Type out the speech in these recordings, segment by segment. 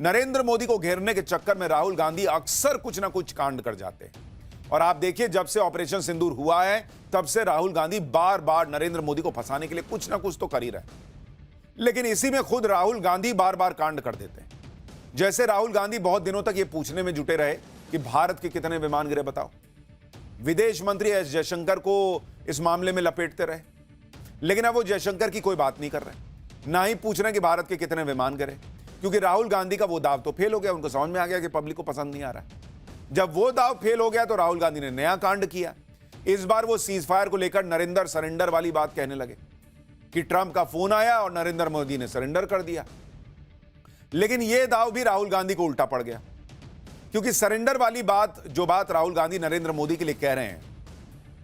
नरेंद्र मोदी को घेरने के चक्कर में राहुल गांधी अक्सर कुछ ना कुछ कांड कर जाते हैं। और आप देखिए, जब से ऑपरेशन सिंदूर हुआ है तब से राहुल गांधी बार बार नरेंद्र मोदी को फंसाने के लिए कुछ ना कुछ तो कर ही रहे, लेकिन इसी में खुद राहुल गांधी बार बार कांड कर देते हैं। जैसे राहुल गांधी बहुत दिनों तक ये पूछने में जुटे रहे कि भारत के कितने विमान गिरे बताओ। विदेश मंत्री एस जयशंकर को इस मामले में लपेटते रहे, लेकिन अब वो जयशंकर की कोई बात नहीं कर रहे, ना ही पूछ रहे कि भारत के कितने विमान गिरे, क्योंकि राहुल गांधी का वो दाव तो फेल हो गया। उनको समझ में आ गया कि पब्लिक को पसंद नहीं आ रहा। जब वो दाव फेल हो गया तो राहुल गांधी ने नया कांड किया। इस बार वो सीज फायर को लेकर नरेंद्र सरेंडर वाली बात कहने लगे कि ट्रंप का फोन आया और नरेंद्र मोदी ने सरेंडर कर दिया। लेकिन यह दाव भी राहुल गांधी को उल्टा पड़ गया, क्योंकि सरेंडर वाली बात, जो बात राहुल गांधी नरेंद्र मोदी के लिए कह रहे हैं,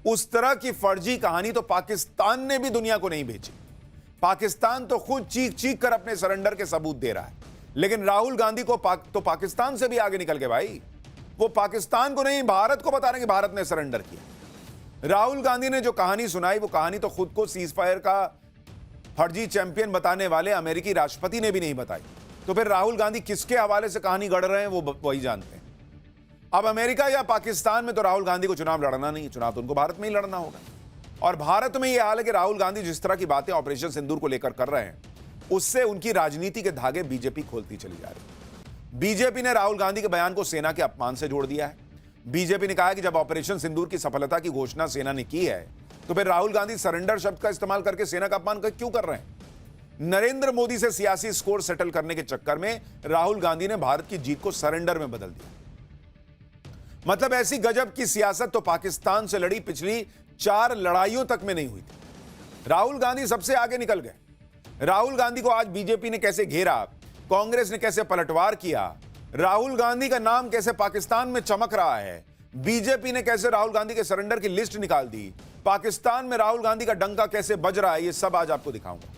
उस तरह की फर्जी कहानी तो पाकिस्तान ने भी दुनिया को नहीं भेजी। पाकिस्तान तो खुद चीख चीख कर अपने सरेंडर के सबूत दे रहा है, लेकिन राहुल गांधी को तो पाकिस्तान से भी आगे निकल के भाई, वो पाकिस्तान को नहीं भारत को बता रहे हैं कि भारत ने सरेंडर किया। राहुल गांधी ने जो कहानी सुनाई, वो कहानी तो खुद को सीज फायर का फर्जी चैंपियन बताने वाले अमेरिकी राष्ट्रपति ने भी नहीं बताई। तो फिर राहुल गांधी किसके हवाले से कहानी गढ़ रहे हैं वो वही जानते हैं। अब अमेरिका या पाकिस्तान में तो राहुल गांधी को चुनाव लड़ना नहीं, चुनाव तो उनको भारत में ही लड़ना होगा। और भारत में यह हाल है कि राहुल गांधी जिस तरह की बातें ऑपरेशन सिंदूर को लेकर कर रहे हैं, उससे उनकी राजनीति के धागे बीजेपी खोलती चली जा रही है। बीजेपी ने राहुल गांधी के बयान को सेना के अपमान से जोड़ दिया है। बीजेपी ने कहा है कि जब ऑपरेशन सिंदूर की सफलता की घोषणा सेना ने की है, तो फिर राहुल गांधी सरेंडर शब्द का इस्तेमाल करके सेना का अपमान क्यों कर रहे हैं। नरेंद्र मोदी से सियासी स्कोर सेटल करने के चक्कर में राहुल गांधी ने भारत की जीत को सरेंडर में बदल दिया। मतलब ऐसी गजब की सियासत तो पाकिस्तान से लड़ी पिछली 4 लड़ाइयों तक में नहीं हुई थी। राहुल गांधी सबसे आगे निकल गए। राहुल गांधी को आज बीजेपी ने कैसे घेरा, कांग्रेस ने कैसे पलटवार किया, राहुल गांधी का नाम कैसे पाकिस्तान में चमक रहा है, बीजेपी ने कैसे राहुल गांधी के सरेंडर की लिस्ट निकाल दी, पाकिस्तान में राहुल गांधी का डंका कैसे बज रहा है, ये सब आज आपको दिखाऊंगा।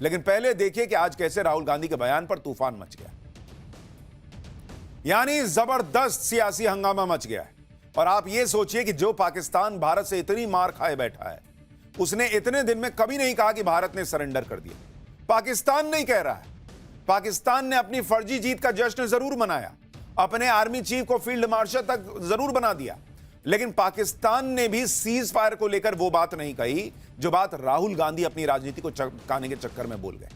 लेकिन पहले देखिए कि आज कैसे राहुल गांधी के बयान पर तूफान मच गया, यानी जबरदस्त सियासी हंगामा मच गया है। और आप ये सोचिए कि जो पाकिस्तान भारत से इतनी मार खाए बैठा है, उसने इतने दिन में कभी नहीं कहा कि भारत ने सरेंडर कर दिया। पाकिस्तान नहीं कह रहा है। पाकिस्तान ने अपनी फर्जी जीत का जश्न जरूर मनाया, अपने आर्मी चीफ को फील्ड मार्शल तक जरूर बना दिया, लेकिन पाकिस्तान ने भी सीज फायर को लेकर वो बात नहीं कही जो बात राहुल गांधी अपनी राजनीति को चमकाने के चक्कर में बोल गए।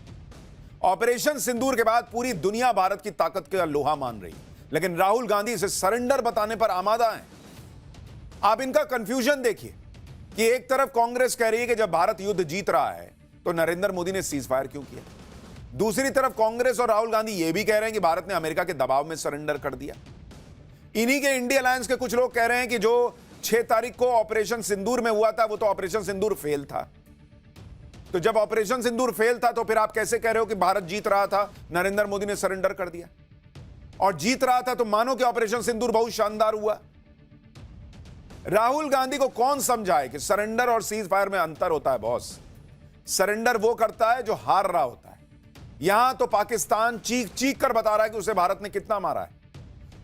ऑपरेशन सिंदूर के बाद पूरी दुनिया भारत की ताकत का लोहा मान रही, लेकिन राहुल गांधी इसे सरेंडर बताने पर आमादा हैं। आप इनका कंफ्यूजन देखिए कि एक तरफ कांग्रेस कह रही है कि जब भारत युद्ध जीत रहा है तो नरेंद्र मोदी ने सीज फायर क्यों किया। दूसरी तरफ कांग्रेस और राहुल गांधी यह भी कह रहे हैं कि भारत ने अमेरिका के दबाव में सरेंडर कर दिया। इन्हीं के इंडिया अलायंस के कुछ लोग कह रहे हैं कि जो 6 तारीख को ऑपरेशन सिंदूर में हुआ था वो तो ऑपरेशन सिंदूर फेल था। तो जब ऑपरेशन सिंदूर फेल था तो फिर आप कैसे कह रहे हो कि भारत जीत रहा था, नरेंद्र मोदी ने सरेंडर कर दिया। और जीत रहा था तो मानो कि ऑपरेशन सिंदूर बहुत शानदार हुआ। राहुल गांधी को कौन समझाए कि सरेंडर और सीज फायर में अंतर होता है बॉस। सरेंडर वो करता है जो हार रहा होता है। यहां तो पाकिस्तान चीख चीख कर बता रहा है कि उसे भारत ने कितना मारा है।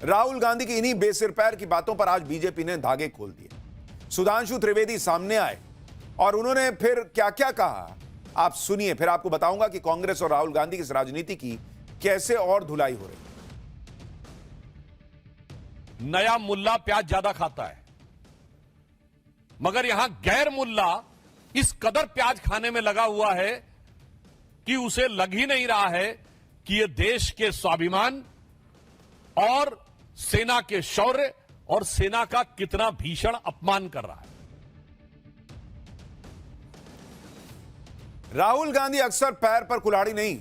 राहुल गांधी की इन्हीं बेसिर पैर की बातों पर आज बीजेपी ने धागे खोल दिए। सुधांशु त्रिवेदी सामने आए और उन्होंने फिर क्या क्या कहा, आप सुनिए, फिर आपको बताऊंगा कि कांग्रेस और राहुल गांधी की इस राजनीति की कैसे और धुलाई हो रही। नया मुल्ला प्याज ज्यादा खाता है, मगर यहां गैर मुल्ला इस कदर प्याज खाने में लगा हुआ है कि उसे लग ही नहीं रहा है कि यह देश के स्वाभिमान और सेना के शौर्य और सेना का कितना भीषण अपमान कर रहा है। राहुल गांधी अक्सर पैर पर कुल्हाड़ी नहीं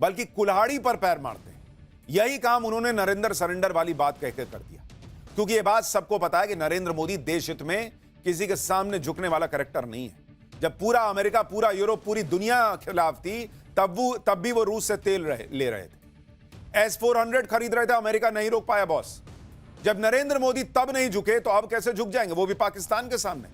बल्कि कुल्हाड़ी पर पैर मारते हैं। यही काम उन्होंने नरेंद्र सरेंडर वाली बात कहकर कर दिया, क्योंकि यह बात सबको पता है कि नरेंद्र मोदी देश हित में किसी के सामने झुकने वाला कैरेक्टर नहीं है। जब पूरा अमेरिका, पूरा यूरोप, पूरी दुनिया खिलाफ थी, तब भी वो रूस से तेल ले रहे थे। S-400 खरीद रहे थे, अमेरिका नहीं रोक पाया बॉस। जब नरेंद्र मोदी तब नहीं झुके तो अब कैसे झुक जाएंगे, वो भी पाकिस्तान के सामने।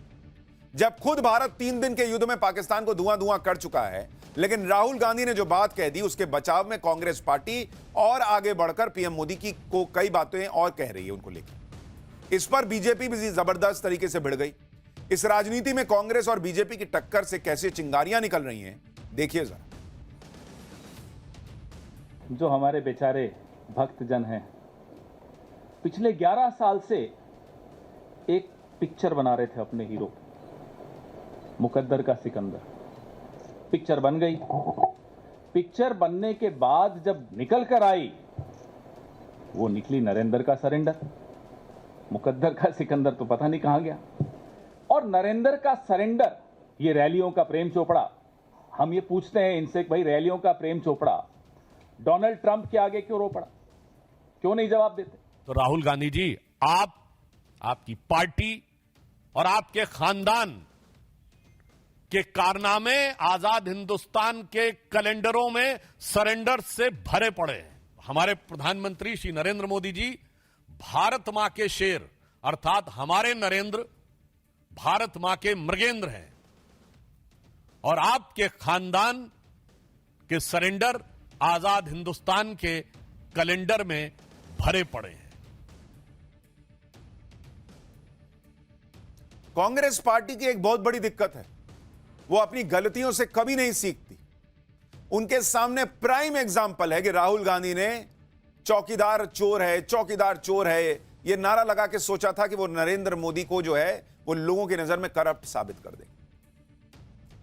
जब खुद भारत 3 दिन के युद्ध में पाकिस्तान को धुआं धुआं कर चुका है, लेकिन राहुल गांधी ने जो बात कह दी उसके बचाव में कांग्रेस पार्टी और आगे बढ़कर पीएम मोदी की को कई बातें और कह रही है उनको लेकर। इस पर बीजेपी भी जबरदस्त तरीके से भिड़ गई। इस राजनीति में कांग्रेस और बीजेपी की टक्कर से कैसे चिंगारियां निकल रही हैं, देखिए जरा। जो हमारे बेचारे भक्तजन हैं, पिछले 11 साल से एक पिक्चर बना रहे थे अपने हीरो, मुकद्दर का सिकंदर। पिक्चर बन गई। पिक्चर बनने के बाद जब निकल कर आई, वो निकली नरेंद्र का सरेंडर। मुकद्दर का सिकंदर तो पता नहीं कहां गया। और नरेंद्र का सरेंडर, ये रैलियों का प्रेम चोपड़ा। हम ये पूछते हैं इनसे कि भाई रैलियों का प्रेम चोपड़ा डोनाल्ड ट्रंप के आगे क्यों रो पड़ा? क्यों नहीं जवाब देते? तो राहुल गांधी जी, आप, आपकी पार्टी और आपके खानदान के कारनामे आजाद हिंदुस्तान के कैलेंडरों में सरेंडर से भरे पड़े हैं। हमारे प्रधानमंत्री श्री नरेंद्र मोदी जी भारत मां के शेर अर्थात हमारे नरेंद्र भारत मां के मृगेंद्र हैं और आपके खानदान के सरेंडर आजाद हिंदुस्तान के कैलेंडर में भरे पड़े हैं। कांग्रेस पार्टी की एक बहुत बड़ी दिक्कत है, वो अपनी गलतियों से कभी नहीं सीखती। उनके सामने प्राइम एग्जाम्पल है कि राहुल गांधी ने चौकीदार चोर है, चौकीदार चोर है, ये नारा लगा के सोचा था कि वो नरेंद्र मोदी को जो है वो लोगों की नजर में करप्ट साबित कर दे।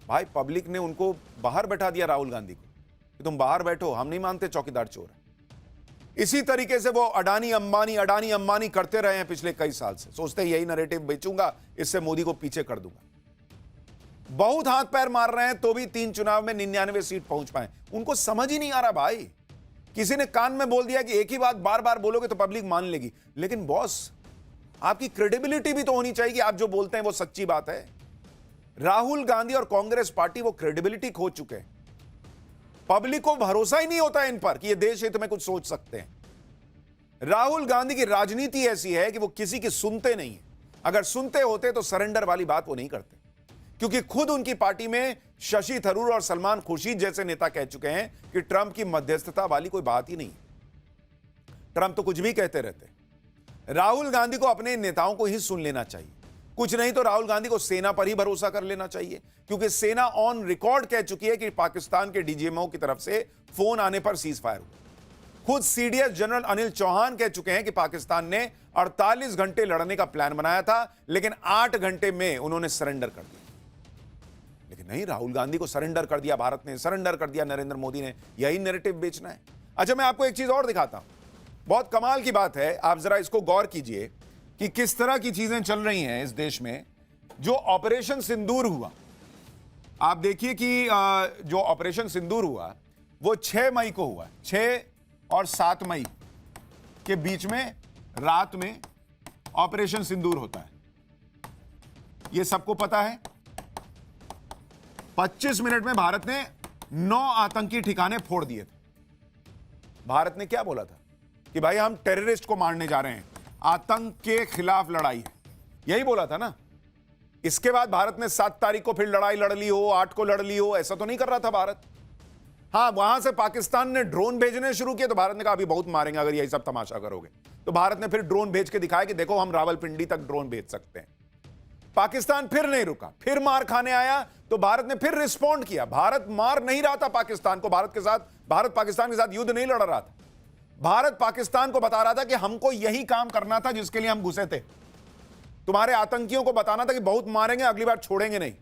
भाई पब्लिक ने उनको बाहर बैठा दिया, राहुल गांधी को, कि तुम बाहर बैठो, हम नहीं मानते चौकीदार चोर है। इसी तरीके से वो अडानी अंबानी करते रहे हैं पिछले कई साल से, सोचते हैं यही नैरेटिव बेचूंगा, इससे मोदी को पीछे कर दूंगा। बहुत हाथ पैर मार रहे हैं तो भी 3 चुनाव में 99 सीट पहुंच पाए। उनको समझ ही नहीं आ रहा भाई। किसी ने कान में बोल दिया कि एक ही बात बार बार बोलोगे तो पब्लिक मान लेगी, लेकिन बॉस आपकी क्रेडिबिलिटी भी तो होनी चाहिए कि आप जो बोलते हैं वो सच्ची बात है। राहुल गांधी और कांग्रेस पार्टी वो क्रेडिबिलिटी खो चुके हैं। पब्लिक को भरोसा ही नहीं होता है इन पर कि ये देश हित में कुछ सोच सकते हैं। राहुल गांधी की राजनीति ऐसी है कि वो किसी की सुनते नहीं है। अगर सुनते होते तो सरेंडर वाली बात वो नहीं करते, क्योंकि खुद उनकी पार्टी में शशि थरूर और सलमान खुर्शीद जैसे नेता कह चुके हैं कि ट्रंप की मध्यस्थता वाली कोई बात ही नहीं है। ट्रंप तो कुछ भी कहते रहते। राहुल गांधी को अपने नेताओं को ही सुन लेना चाहिए, कुछ नहीं तो राहुल गांधी को सेना पर ही भरोसा कर लेना चाहिए, क्योंकि सेना ऑन रिकॉर्ड कह चुकी है कि पाकिस्तान के डीजीएमओ की तरफ से फोन आने पर सीज फायर हुआ। खुद सीडीएस जनरल अनिल चौहान कह चुके हैं कि पाकिस्तान ने 48 घंटे लड़ने का प्लान बनाया था, लेकिन 8 घंटे में उन्होंने सरेंडर कर दिया। लेकिन नहीं, राहुल गांधी को सरेंडर कर दिया भारत ने, सरेंडर कर दिया नरेंद्र मोदी ने। यही नैरेटिव बेचना है। अच्छा, मैं आपको एक चीज और दिखाता हूं, बहुत कमाल की बात है, आप जरा इसको गौर कीजिए कि किस तरह की चीजें चल रही हैं इस देश में। जो ऑपरेशन सिंदूर हुआ, आप देखिए कि जो ऑपरेशन सिंदूर हुआ वो 6 मई को हुआ। 6 और 7 मई के बीच में रात में ऑपरेशन सिंदूर होता है, यह सबको पता है। 25 मिनट में भारत ने 9 आतंकी ठिकाने फोड़ दिए थे। भारत ने क्या बोला था कि भाई हम टेररिस्ट को मारने जा रहे हैं, आतंक के खिलाफ लड़ाई है, यही बोला था ना। इसके बाद भारत ने 7 तारीख को फिर लड़ाई लड़ ली हो, 8 को लड़ ली हो, ऐसा तो नहीं कर रहा था भारत। हां, वहां से पाकिस्तान ने ड्रोन भेजने शुरू किए तो भारत ने कहा अभी बहुत मारेंगे अगर यही सब तमाशा करोगे। तो भारत ने फिर ड्रोन भेज के दिखाया कि देखो हम रावलपिंडी तक ड्रोन भेज सकते हैं। पाकिस्तान फिर नहीं रुका, फिर मार खाने आया तो भारत ने फिर रिस्पॉन्ड किया। भारत मार नहीं रहा था पाकिस्तान को, भारत पाकिस्तान के साथ युद्ध नहीं लड़ रहा था। भारत पाकिस्तान को बता रहा था कि हमको यही काम करना था जिसके लिए हम घुसे थे। तुम्हारे आतंकियों को बताना था कि बहुत मारेंगे, अगली बार छोड़ेंगे नहीं।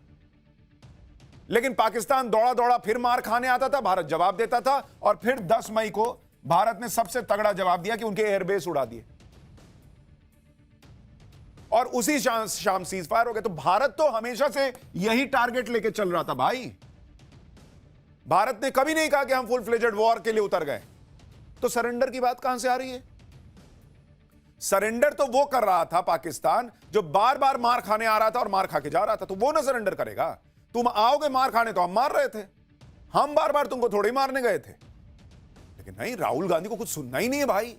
लेकिन पाकिस्तान दौड़ा दौड़ा फिर मार खाने आता था, भारत जवाब देता था। और फिर 10 मई को भारत ने सबसे तगड़ा जवाब दिया कि उनके एयरबेस उड़ा दिए और उसी शाम सीज फायर हो गए। तो भारत तो हमेशा से यही टारगेट लेके चल रहा था भाई। भारत ने कभी नहीं कहा कि हम फुल फ्लेजेड वॉर के लिए उतर गए। तो सरेंडर की बात कहां से आ रही है? सरेंडर तो वो कर रहा था पाकिस्तान जो बार बार मार खाने आ रहा था और मार खा के जा रहा था, तो वो ना सरेंडर करेगा। तुम आओगे मार खाने तो हम मार रहे थे, हम बार बार तुमको थोड़ी मारने गए थे। लेकिन नहीं, राहुल गांधी को कुछ सुनना ही नहीं है भाई।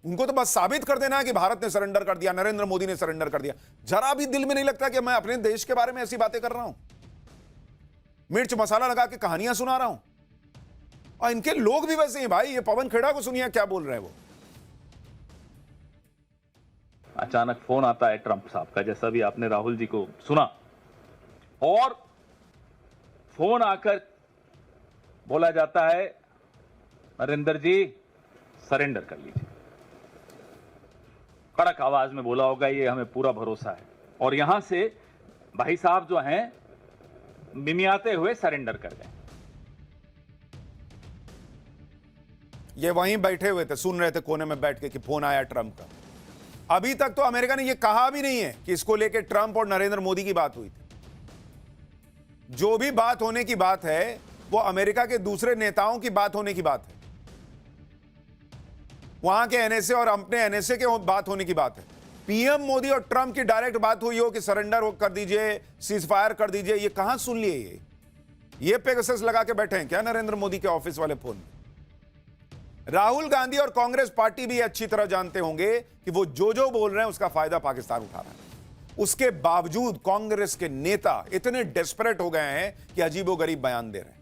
उनको तो बस साबित कर देना है कि भारत ने सरेंडर कर दिया, नरेंद्र मोदी ने सरेंडर कर दिया। जरा भी दिल में नहीं लगता कि मैं अपने देश के बारे में ऐसी बातें कर रहा हूं, मिर्च मसाला लगा के कहानियां सुना रहा हूं। और इनके लोग भी वैसे ही भाई। ये पवन खेड़ा को सुनिए क्या बोल रहे हैं वो। अचानक फोन आता है ट्रंप साहब का, जैसा भी आपने राहुल जी को सुना, और फोन आकर बोला जाता है नरेंद्र जी सरेंडर कर लीजिए। कड़क आवाज में बोला होगा, ये हमें पूरा भरोसा है। और यहां से भाई साहब जो हैं मिमियाते हुए सरेंडर कर गए। ये वहीं बैठे हुए थे, सुन रहे थे कोने में बैठ के कि फोन आया ट्रंप का। अभी तक तो अमेरिका ने यह कहा भी नहीं है कि इसको लेकर ट्रंप और नरेंद्र मोदी की बात हुई थी। जो भी बात होने की बात है वो अमेरिका के दूसरे नेताओं की बात होने की बात है, वहां के एनएसए और अपने एनएसए के बात होने की बात है। पीएम मोदी और ट्रंप की डायरेक्ट बात हुई हो कि सरेंडर कर दीजिए, सीज फायर कर दीजिए, ये कहां सुन लिए? ये पेगासस लगा के बैठे हैं क्या नरेंद्र मोदी के ऑफिस वाले फोन में? राहुल गांधी और कांग्रेस पार्टी भी अच्छी तरह जानते होंगे कि वो जो बोल रहे हैं उसका फायदा पाकिस्तान उठा रहा है। उसके बावजूद कांग्रेस के नेता इतने डेस्परेट हो गए हैं कि अजीबोगरीब बयान दे रहे हैं।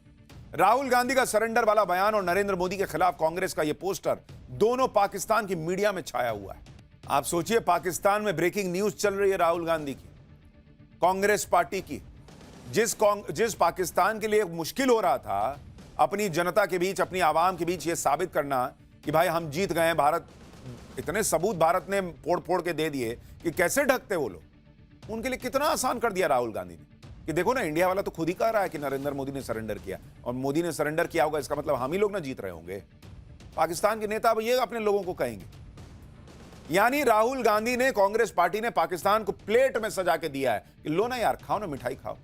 राहुल गांधी का सरेंडर वाला बयान और नरेंद्र मोदी के खिलाफ कांग्रेस का यह पोस्टर दोनों पाकिस्तान की मीडिया में छाया हुआ है। आप सोचिए, पाकिस्तान में ब्रेकिंग न्यूज चल रही है राहुल गांधी की, कांग्रेस पार्टी की, जिस पाकिस्तान के लिए मुश्किल हो रहा था अपनी जनता के बीच, अपनी आवाम के बीच यह साबित करना कि भाई हम जीत गए हैं। भारत, इतने सबूत भारत ने फोड़ फोड़ के दे दिए कि कैसे ढकते वो लोग, उनके लिए कितना आसान कर दिया राहुल गांधी ने कि देखो ना, इंडिया वाला तो खुद ही कह रहा है कि नरेंद्र मोदी ने सरेंडर किया, और मोदी ने सरेंडर किया होगा इसका मतलब हम ही लोग ना जीत रहे होंगे। पाकिस्तान के नेता अब ये अपने लोगों को कहेंगे। यानी राहुल गांधी ने, कांग्रेस पार्टी ने पाकिस्तान को प्लेट में सजा के दिया है कि लो ना यार, खाओ ना, मिठाई खाओ।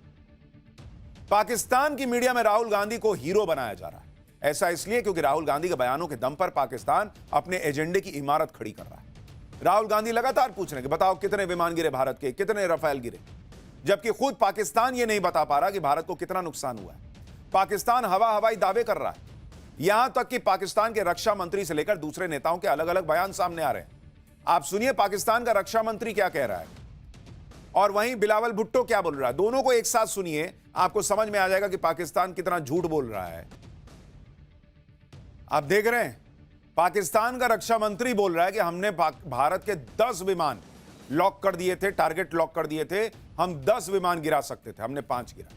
पाकिस्तान की मीडिया में राहुल गांधी को हीरो बनाया जा रहा है। ऐसा इसलिए क्योंकि राहुल गांधी के बयानों के दम पर पाकिस्तान अपने एजेंडे की इमारत खड़ी कर रहा है। राहुल गांधी लगातार पूछ रहे हैं कि बताओ कितने विमान गिरे भारत के, कितने रफेल गिरे, जबकि खुद पाकिस्तान यह नहीं बता पा रहा कि भारत को कितना नुकसान हुआ है। पाकिस्तान हवाई दावे कर रहा है, यहां तक कि पाकिस्तान के रक्षा मंत्री से लेकर दूसरे नेताओं के अलग अलग बयान सामने आ रहे हैं। आप सुनिए पाकिस्तान का रक्षा मंत्री क्या कह रहा है और वहीं बिलावल भुट्टो क्या बोल रहा है। दोनों को एक साथ सुनिए, आपको समझ में आ जाएगा कि पाकिस्तान कितना झूठ बोल रहा है। आप देख रहे हैं, पाकिस्तान का रक्षा मंत्री बोल रहा है कि हमने भारत के 10 विमान लॉक कर दिए थे, टारगेट लॉक कर दिए थे, हम 10 विमान गिरा सकते थे, हमने 5 गिरा।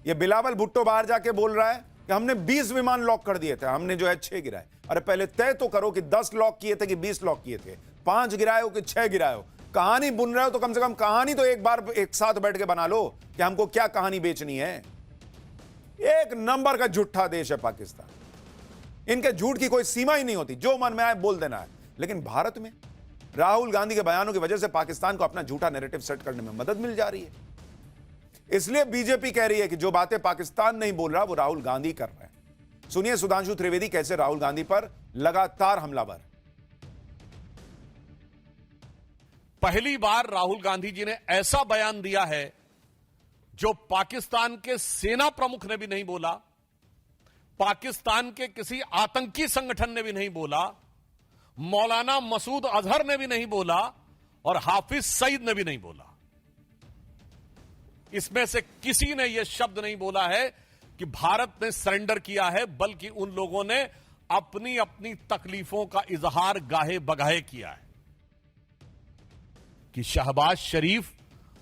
ये बिलावल भुट्टो बाहर जाके बोल रहा है कि हमने 20 विमान लॉक कर दिए थे, हमने जो है 6 गिराए। अरे पहले तय तो करो कि 10 लॉक किए थे कि 20 लॉक किए थे, 5 गिराए हो कि 6 गिराए हो। कहानी बुन रहे हो तो कम से कम कहानी तो एक बार एक साथ बैठ के बना लो कि हमको क्या कहानी बेचनी है। एक नंबर का झूठा देश है पाकिस्तान, इनके झूठ की कोई सीमा ही नहीं होती, जो मन में आए बोल देना है। लेकिन भारत में राहुल गांधी के बयानों की वजह से पाकिस्तान को अपना झूठा नैरेटिव सेट करने में मदद मिल जा रही है। इसलिए बीजेपी कह रही है कि जो बातें पाकिस्तान नहीं बोल रहा वो राहुल गांधी कर रहे हैं। सुनिए सुधांशु त्रिवेदी कैसे राहुल गांधी पर लगातार हमलावर। पहली बार राहुल गांधी जी ने ऐसा बयान दिया है जो पाकिस्तान के सेना प्रमुख ने भी नहीं बोला, पाकिस्तान के किसी आतंकी संगठन ने भी नहीं बोला, मौलाना मसूद अजहर ने भी नहीं बोला और हाफिज सईद ने भी नहीं बोला। इसमें से किसी ने यह शब्द नहीं बोला है कि भारत ने सरेंडर किया है, बल्कि उन लोगों ने अपनी अपनी तकलीफों का इजहार गाहे बगाहे किया है कि शहबाज शरीफ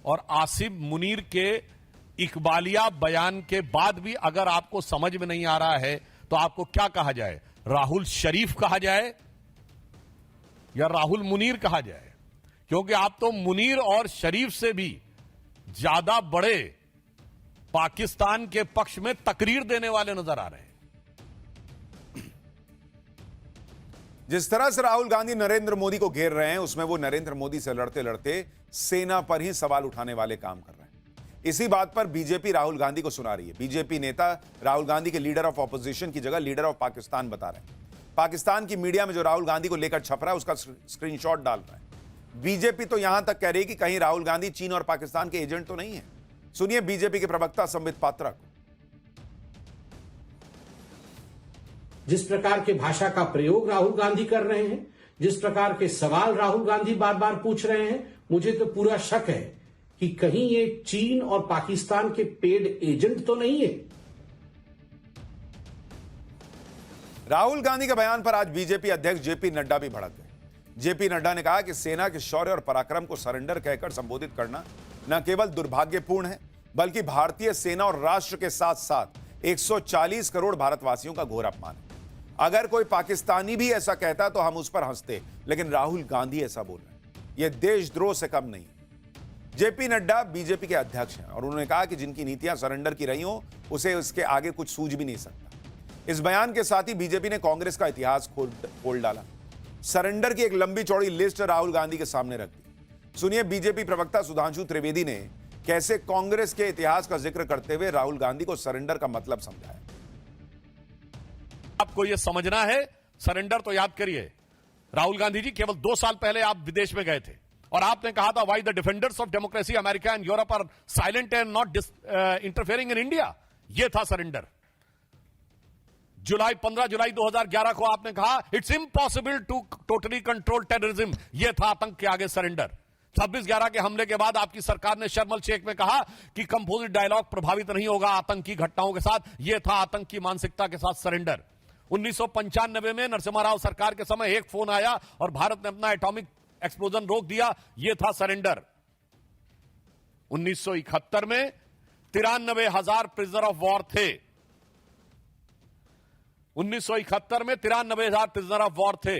और आसिम मुनीर के इकबालिया बयान के बाद भी अगर आपको समझ में नहीं आ रहा है तो आपको क्या कहा जाए, राहुल शरीफ कहा जाए या राहुल मुनीर कहा जाए? क्योंकि आप तो मुनीर और शरीफ से भी ज्यादा बड़े पाकिस्तान के पक्ष में तकरीर देने वाले नजर आ रहे हैं। जिस तरह से राहुल गांधी नरेंद्र मोदी को घेर रहे हैं, उसमें वो नरेंद्र मोदी से लड़ते लड़ते सेना पर ही सवाल उठाने वाले काम कर रहे हैं। इसी बात पर बीजेपी राहुल गांधी को सुना रही है। बीजेपी नेता राहुल गांधी के लीडर ऑफ ऑपोजिशन की जगह लीडर ऑफ पाकिस्तान बता रहे हैं। पाकिस्तान की मीडिया में जो राहुल गांधी को लेकर छप रहा है उसका स्क्रीनशॉट डाल रहा है। बीजेपी तो यहां तक कह रही है कि कहीं राहुल गांधी चीन और पाकिस्तान के एजेंट तो नहीं है। सुनिए बीजेपी के प्रवक्ता संबित पात्रा को। जिस प्रकार के भाषा का प्रयोग राहुल गांधी कर रहे हैं, जिस प्रकार के सवाल राहुल गांधी बार बार पूछ रहे हैं, मुझे तो पूरा शक है कि कहीं ये चीन और पाकिस्तान के पेड एजेंट तो नहीं है। राहुल गांधी के बयान पर आज बीजेपी अध्यक्ष जेपी नड्डा भी भड़क गए। जेपी नड्डा ने कहा कि सेना के शौर्य और पराक्रम को सरेंडर कहकर संबोधित करना न केवल दुर्भाग्यपूर्ण है, बल्कि भारतीय सेना और राष्ट्र के साथ साथ 140 करोड़ भारतवासियों का घोर अपमान है। अगर कोई पाकिस्तानी भी ऐसा कहता तो हम उस पर हंसते, लेकिन राहुल गांधी ऐसा बोल रहे हैं, यह देशद्रोह से कम नहीं। जेपी नड्डा बीजेपी के अध्यक्ष हैं और उन्होंने कहा कि जिनकी नीतियां सरेंडर की रही हो उसे उसके आगे कुछ सूझ भी नहीं सकता। इस बयान के साथ ही बीजेपी ने कांग्रेस का इतिहास खोल डाला। सरेंडर की एक लंबी चौड़ी लिस्ट राहुल गांधी के सामने रख दी। सुनिए बीजेपी प्रवक्ता सुधांशु त्रिवेदी ने कैसे कांग्रेस के इतिहास का जिक्र करते हुए राहुल गांधी को सरेंडर का मतलब समझाया। आपको यह समझना है, सरेंडर तो याद करिए, राहुल गांधी जी केवल 2 साल पहले आप विदेश में गए थे और आपने कहा था why the defenders of democracy America and Europe are silent and not interfering in India. यह था सरेंडर। 15 जुलाई 2011 को आपने कहा it's impossible to totally control terrorism. यह था आतंक के आगे सरेंडर। 26/11 के हमले के बाद आपकी सरकार ने शर्म शेख में कहा कि कंपोजिट डायलॉग प्रभावित नहीं होगा आतंकी घटनाओं के साथ। यह था आतंक की मानसिकता के साथ सरेंडर। 1995 में नरसिम्हा राव सरकार के समय एक फोन आया और भारत ने अपना एटॉमिक एक्सप्लोजन रोक दिया। यह था सरेंडर। 1971 में 93,000 प्रिजनर ऑफ वॉर थे। 1971 में 93,000 प्रिजनर ऑफ वॉर थे।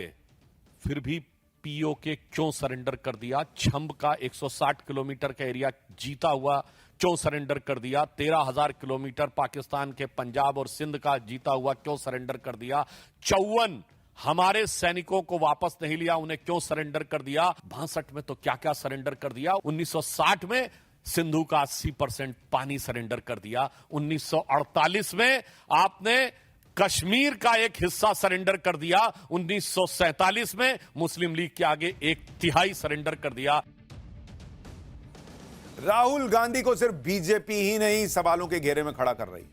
फिर भी पीओके क्यों सरेंडर कर दिया? छंब का 160 किलोमीटर का एरिया जीता हुआ क्यों सरेंडर कर दिया? 13,000 किलोमीटर पाकिस्तान के पंजाब और सिंध का जीता हुआ क्यों सरेंडर कर दिया? 54 हमारे सैनिकों को वापस नहीं लिया, उन्हें क्यों सरेंडर कर दिया? 62 में तो क्या क्या सरेंडर कर दिया। 1960 में सिंधु का 80% पानी सरेंडर कर दिया। 1948 में आपने कश्मीर का एक हिस्सा सरेंडर कर दिया। 1947 में मुस्लिम लीग के आगे 1/3 सरेंडर कर दिया। राहुल गांधी को सिर्फ बीजेपी ही नहीं सवालों के घेरे में खड़ा कर रही।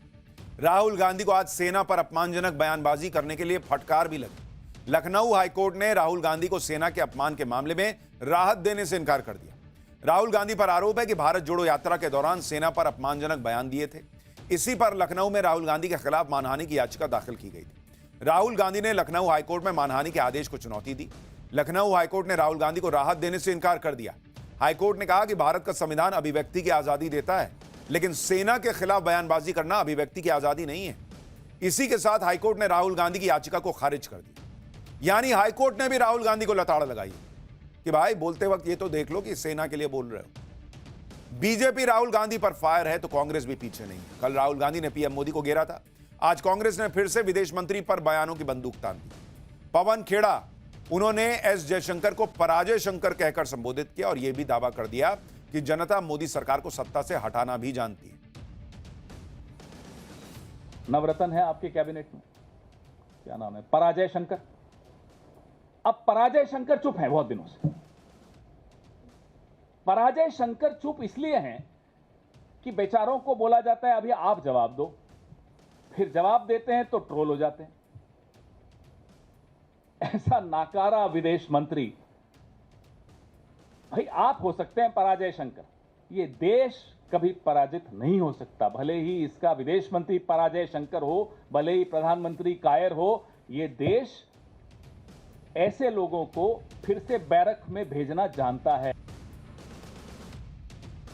राहुल गांधी को आज सेना पर अपमानजनक बयानबाजी करने के लिए फटकार भी लगी। लखनऊ हाईकोर्ट ने राहुल गांधी को सेना के अपमान के मामले में राहत देने से इनकार कर दिया। राहुल गांधी पर आरोप है कि भारत जोड़ो यात्रा के दौरान सेना पर अपमानजनक बयान दिए थे। इसी पर लखनऊ में राहुल गांधी के खिलाफ मानहानि की याचिका दाखिल की गई थी। राहुल गांधी ने लखनऊ हाईकोर्ट में मानहानि के आदेश को चुनौती दी। लखनऊ हाईकोर्ट ने राहुल गांधी को राहत देने से इनकार कर दिया। हाईकोर्ट ने कहा कि भारत का संविधान अभिव्यक्ति की आजादी देता है, लेकिन सेना के खिलाफ बयानबाजी करना अभिव्यक्ति की आजादी नहीं है। इसी के साथ हाईकोर्ट ने राहुल गांधी की याचिका को खारिज कर दिया। यानी हाईकोर्ट ने भी राहुल गांधी को लताड़ लगाई कि भाई बोलते वक्त ये तो देख लो कि सेना के लिए बोल रहे हो। बीजेपी राहुल गांधी पर फायर है तो कांग्रेस भी पीछे नहीं है। कल राहुल गांधी ने पीएम मोदी को घेरा था। आज कांग्रेस ने फिर से विदेश मंत्री पर बयानों की बंदूक तान दी। पवन खेड़ा, उन्होंने एस जयशंकर को पराजय शंकर कहकर संबोधित किया और यह भी दावा कर दिया कि जनता मोदी सरकार को सत्ता से हटाना भी जानती है। नवरत्न है आपके कैबिनेट में, क्या नाम है, पराजय शंकर। अब पराजय शंकर चुप है बहुत दिनों से। पराजय शंकर चुप इसलिए हैं कि बेचारों को बोला जाता है अभी आप जवाब दो, फिर जवाब देते हैं तो ट्रोल हो जाते हैं। ऐसा नाकारा विदेश मंत्री, भाई आप हो सकते हैं पराजय शंकर, ये देश कभी पराजित नहीं हो सकता। भले ही इसका विदेश मंत्री पराजय शंकर हो, भले ही प्रधानमंत्री कायर हो, ये देश ऐसे लोगों को फिर से बैरक में भेजना जानता है।